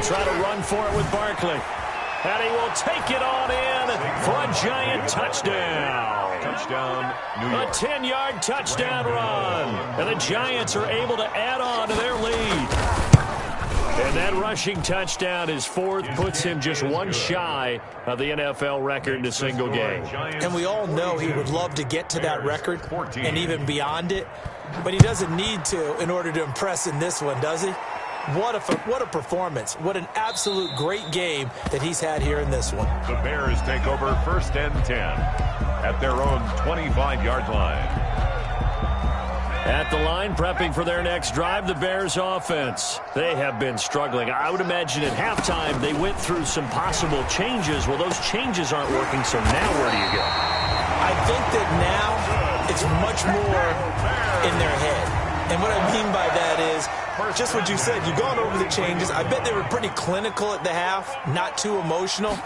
try to run for it with Barkley. And he will take it on in for a Giant touchdown. Touchdown, New York. A 10-yard touchdown run. And the Giants are able to add on to their lead. And that rushing touchdown, his fourth, puts him just one shy of the NFL record in a single game. And we all know he would love to get to that record and even beyond it. But he doesn't need to in order to impress in this one, does he? What a performance. What an absolute great game that he's had here in this one. The Bears take over 1st and 10 at their own 25-yard line. At the line, prepping for their next drive, the Bears offense. They have been struggling. I would imagine at halftime they went through some possible changes. Well, those changes aren't working, so now where do you go? I think that now it's much more in their head. And what I mean by that is, just what you said, you've gone over the changes. I bet they were pretty clinical at the half, not too emotional.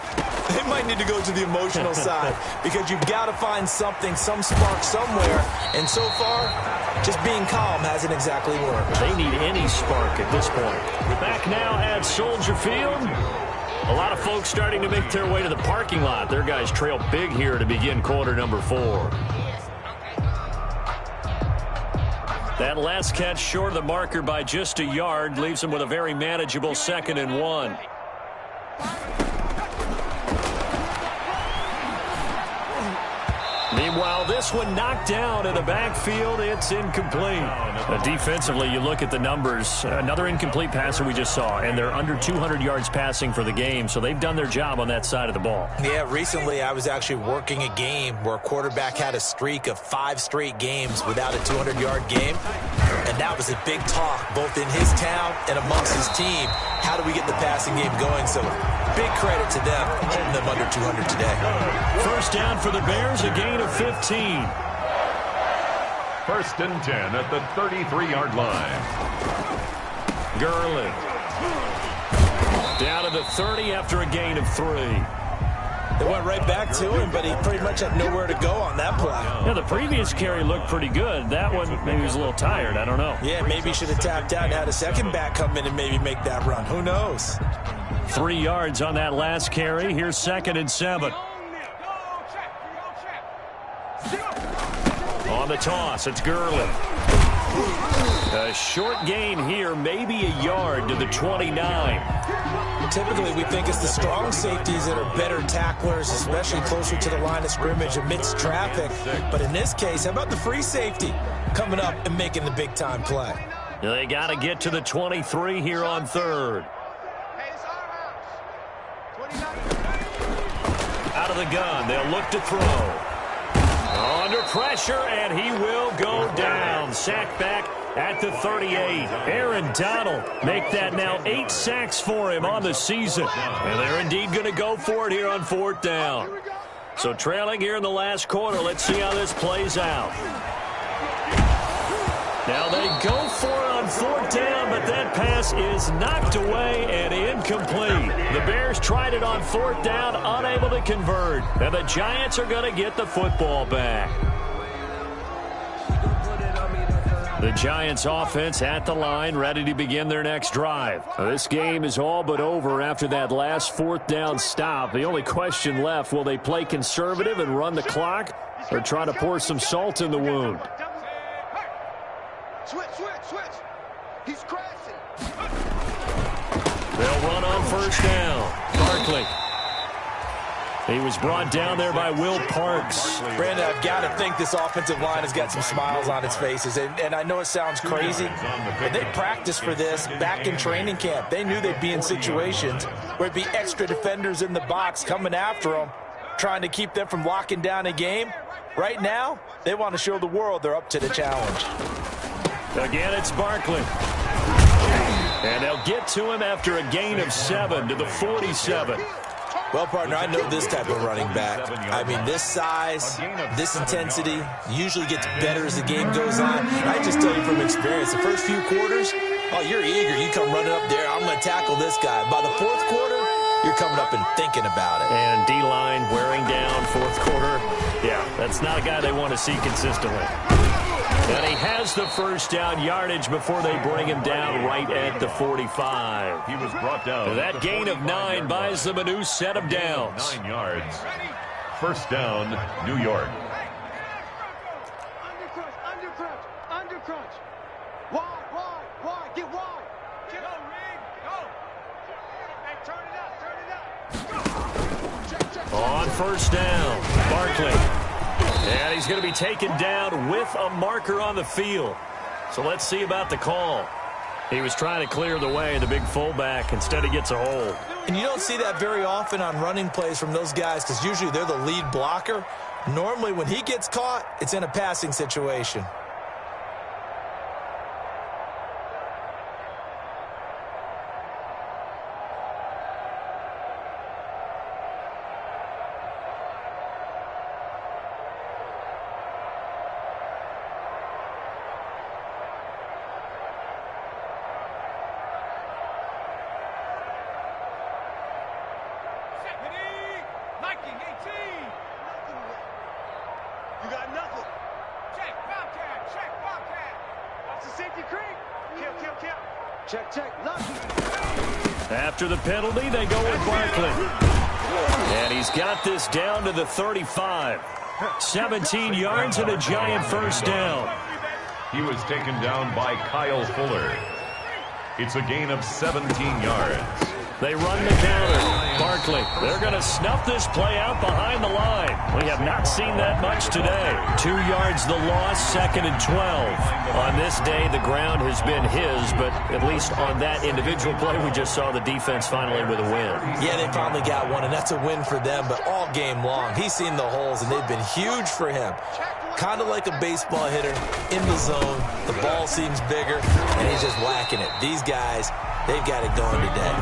They might need to go to the emotional side because you've got to find something, some spark somewhere. And so far, just being calm hasn't exactly worked. They need any spark at this point. We're back now at Soldier Field. A lot of folks starting to make their way to the parking lot. Their guys trail big here to begin quarter number 4. That last catch short of the marker by just a yard leaves them with a very manageable 2nd and 1. Meanwhile, this one knocked down in the backfield. It's incomplete. Defensively, you look at the numbers. Another incomplete passer we just saw, and they're under 200 yards passing for the game, so they've done their job on that side of the ball. Yeah, recently I was actually working a game where a quarterback had a streak of 5 straight games without a 200-yard game, and that was a big talk both in his town and amongst his team. How do we get the passing game going? So big credit to them, holding them under 200 today. First down for the Bears, a gain of 15. 1st and 10 at the 33-yard line. Gurley. Down to the 30 after a gain of 3. They went right back to him, but he pretty much had nowhere to go on that play. Yeah, the previous carry looked pretty good. That one, maybe he was a little tired. I don't know. Yeah, maybe he should have tapped out and had a second back come in and maybe make that run. Who knows? 3 yards on that last carry. Here's 2nd and 7. On the toss, it's Gurley. A short gain here, maybe a yard to the 29. Typically, we think it's the strong safeties that are better tacklers, especially closer to the line of scrimmage amidst traffic. But in this case, how about the free safety coming up and making the big-time play? They got to get to the 23 here on 3rd. Out of the gun, they'll look to throw. Under pressure, and he will go down. Sacked back at the 38. Aaron Donald make that now 8 sacks for him on the season. And they're indeed going to go for it here on 4th down. So trailing here in the last quarter. Let's see how this plays out. Now they go for it on 4th down, but that pass is knocked away and incomplete. The Bears tried it on 4th down, unable to convert. And the Giants are going to get the football back. The Giants offense at the line, ready to begin their next drive. This game is all but over after that last 4th down stop. The only question left, will they play conservative and run the clock or try to pour some salt in the wound? Switch. He's crashing. They'll run on 1st down. Barkley. He was brought down there by Will Parks. Brandon, I've got to think this offensive line has got some smiles on its faces. And I know it sounds crazy, but they practiced for this back in training camp. They knew they'd be in situations where it'd be extra defenders in the box coming after them, trying to keep them from locking down a game. Right now, they want to show the world they're up to the challenge. Again, it's Barkley. And they'll get to him after a gain of 7 to the 47. Well, partner, I know this type of running back. I mean, this size, this intensity usually gets better as the game goes on. I just tell you from experience, the first few quarters, oh, you're eager. You come running up there, I'm going to tackle this guy. By the 4th quarter, you're coming up and thinking about it. And D-line wearing down 4th quarter. Yeah, That's not a guy they want to see consistently. And he has the first down yardage before they bring him down right at the 45. He was brought down. That gain of 9 buys them a new set of downs. 9 yards. First down, New York. Under crunch. Wide. Get wide. Go, Reed. Go. Hey, turn it up. Check. On first down, Barkley. And he's going to be taken down with a marker on the field. So let's see about the call. He was trying to clear the way, the big fullback. Instead, he gets a hold. And you don't see that very often on running plays from those guys because usually they're the lead blocker. Normally, when he gets caught, it's in a passing situation. You got nothing. Check, Bobcat. That's a safety creep. Kill. Check. Lucky. After the penalty, they go with Barkley. And he's got this down to the 35. 17 yards and a giant first down. He was taken down by Kyle Fuller. It's a gain of 17 yards. They run the counter. Barkley, they're going to snuff this play out behind the line. We have not seen that much today. 2 yards the loss, 2nd and 12. On this day, the ground has been his, but at least on that individual play, we just saw the defense finally with a win. Yeah, they finally got one, and that's a win for them, but all game long, he's seen the holes, and they've been huge for him. Kind of like a baseball hitter in the zone. The ball seems bigger, and he's just whacking it. These guys, they've got it going today.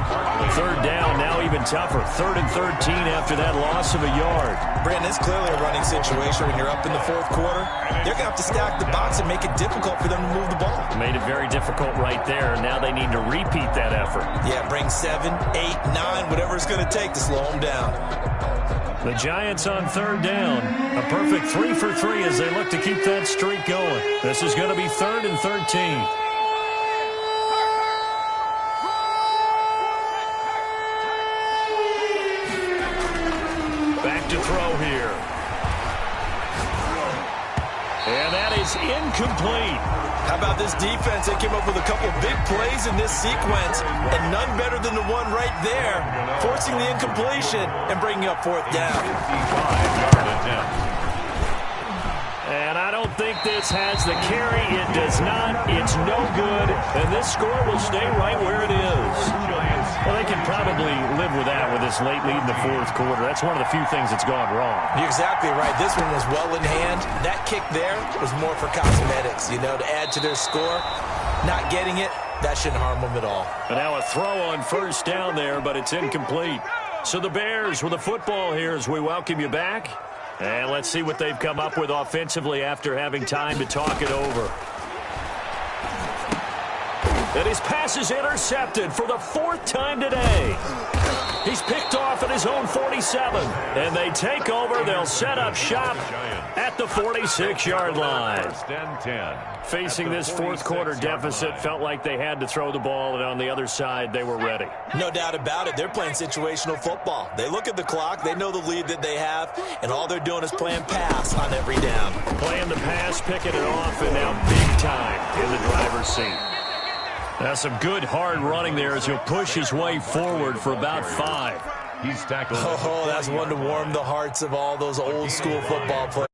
Third down, now even tougher. 3rd and 13 after that loss of a yard. Brandon, it's clearly a running situation when you're up in the 4th quarter. They're going to have to stack the box and make it difficult for them to move the ball. Made it very difficult right there. Now they need to repeat that effort. Yeah, bring 7, 8, 9, whatever it's going to take to slow them down. The Giants on 3rd down. A perfect 3 for 3 as they look to keep that streak going. This is going to be 3rd and 13. Back to throw here. And that is incomplete. How about this defense? They came up with a couple big plays in this sequence, and none better than the one right there, forcing the incompletion and bringing up 4th down. 55-yard attempt. And I don't think this has the carry. It does not. It's no good. And this score will stay right where it is. Well, they can probably live with that with this late lead in the 4th quarter. That's one of the few things that's gone wrong. You're exactly right. This one was well in hand. That kick there was more for cosmetics, to add to their score. Not getting it, that shouldn't harm them at all. And now a throw on first down there, but it's incomplete. So the Bears with the football here as we welcome you back. And let's see what they've come up with offensively after having time to talk it over. And his pass is intercepted for the 4th time today. He's picked off at his own 47. And they take over. They'll set up shop at the 46-yard line. 1st and 10. Facing this 4th quarter deficit, felt like they had to throw the ball, and on the other side, they were ready. No doubt about it. They're playing situational football. They look at the clock, they know the lead that they have, and all they're doing is playing pass on every down. Playing the pass, picking it off, and now big time in the driver's seat. That's some good hard running there as he'll push his way forward for about 5. He's tackled. Oh, that's one to warm the hearts of all those old school football players.